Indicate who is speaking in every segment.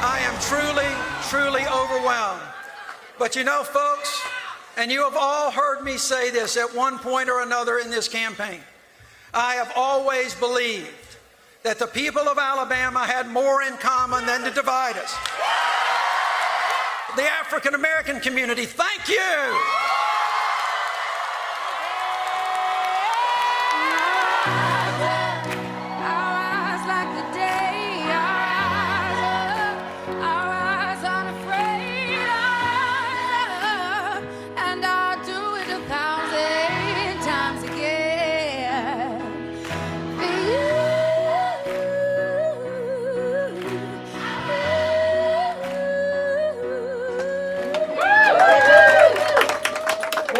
Speaker 1: I am truly overwhelmed. But you know, folks, and you have all heard me say this at one point or another in this campaign, I have always believed that the people of Alabama had more in common than to divide us. The African American community, thank you.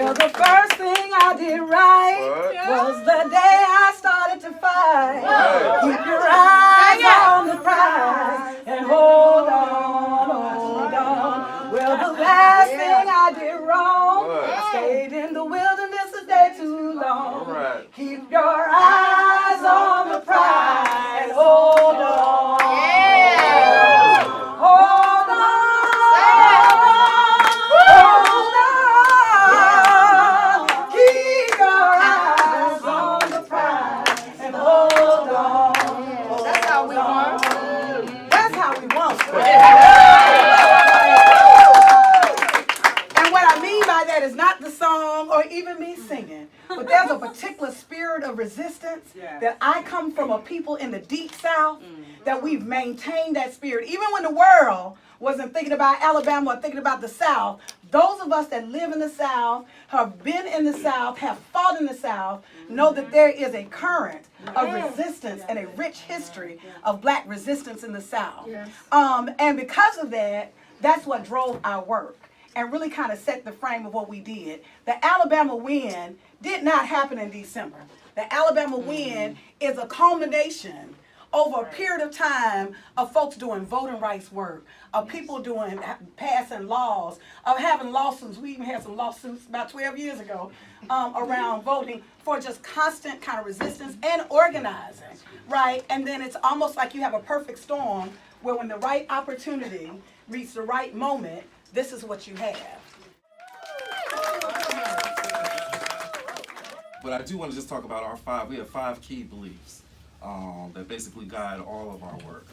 Speaker 2: The first thing I did right was the day I started to fight. Keep your eyes on the prize and hold on, hold on. Well, the last thing I did wrong, I stayed in the wilderness a day too long. Keep your eyes on the prize and hold on. Hold on. And what I mean by that is not the song or even me singing, but there's a particular spirit of resistance that I come from a people in the deep South that we've maintained that spirit. Even when the world wasn't thinking about Alabama or thinking about the South, those of us that live in the South, have been in the South, have fought in the South, know that there is a current of resistance and a rich history of black resistance in the South. And because of that, that's what drove our work and really kind of set the frame of what we did. The Alabama win did not happen in December. The Alabama win is a culmination over a period of time of folks doing voting rights work, of people doing, passing laws, of having lawsuits. We even had some lawsuits about 12 years ago around voting for just constant kind of resistance and organizing, right? And then it's almost like you have a perfect storm where when the right opportunity reaches the right moment, this is what you have.
Speaker 3: But I do want to just talk about we have 5 key beliefs that basically guide all of our work.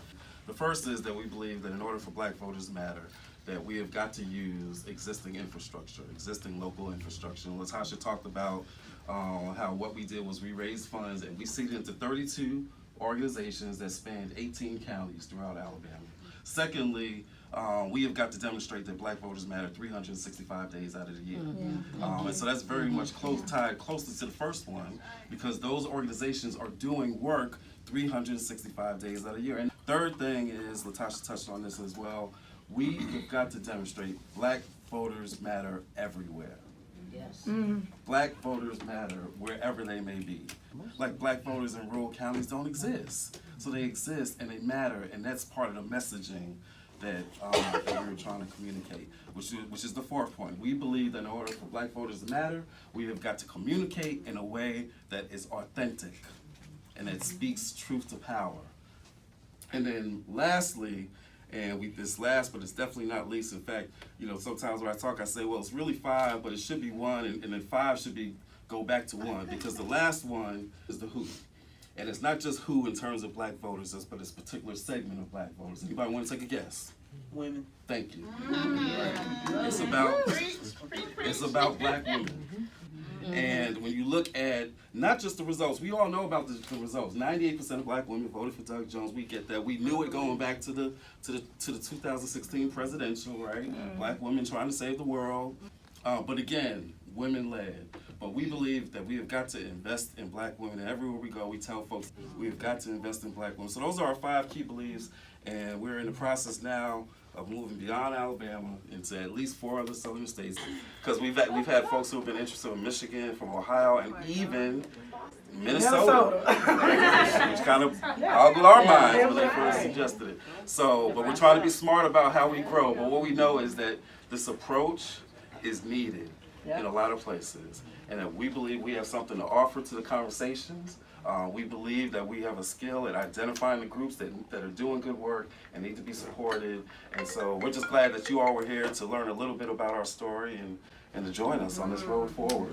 Speaker 3: The first is that we believe that in order for black voters to matter, that we have got to use existing infrastructure, existing local infrastructure. And Latasha talked about how what we did was we raised funds and we seeded into 32 organizations that spanned 18 counties throughout Alabama. Secondly, we have got to demonstrate that black voters matter 365 days out of the year. And so that's very much tied closely to the first one, because those organizations are doing work 365 days out of the year. And third thing is, Latasha touched on this as well, we have got to demonstrate black voters matter everywhere. Yes. Black voters matter wherever they may be. Like black voters in rural counties don't exist. So they exist and they matter, and that's part of the messaging that we were trying to communicate, which is the fourth point. We believe that in order for black voters to matter, we have got to communicate in a way that is authentic and that speaks truth to power. And then lastly, this last, but it's definitely not least. In fact, sometimes when I talk, I say, well, it's really 5, but it should be 1, and then 5 should go back to 1, because the last one is the who. And it's not just who in terms of black voters, but it's a particular segment of black voters. Anybody want to take a guess?
Speaker 4: Women.
Speaker 3: Thank you. Right. It's about black women. And when you look at not just the results, we all know about the results. 98% of black women voted for Doug Jones. We get that. We knew it going back to the 2016 presidential, right? Black women trying to save the world. But again, women led. But we believe that we have got to invest in black women, and everywhere we go, we tell folks we have got to invest in black women. So those are our 5 key beliefs, and we're in the process now of moving beyond Alabama into at least 4 other southern states, because we've had folks who have been interested in Michigan, from Ohio, and even Minnesota. Which kind of boggled our minds when they first suggested it. So, but we're trying to be smart about how we grow. But what we know is that this approach is needed in a lot of places, and that we believe we have something to offer to the conversations We believe that we have a skill at identifying the groups that are doing good work and need to be supported. And so we're just glad that you all were here to learn a little bit about our story and to join us on this road forward.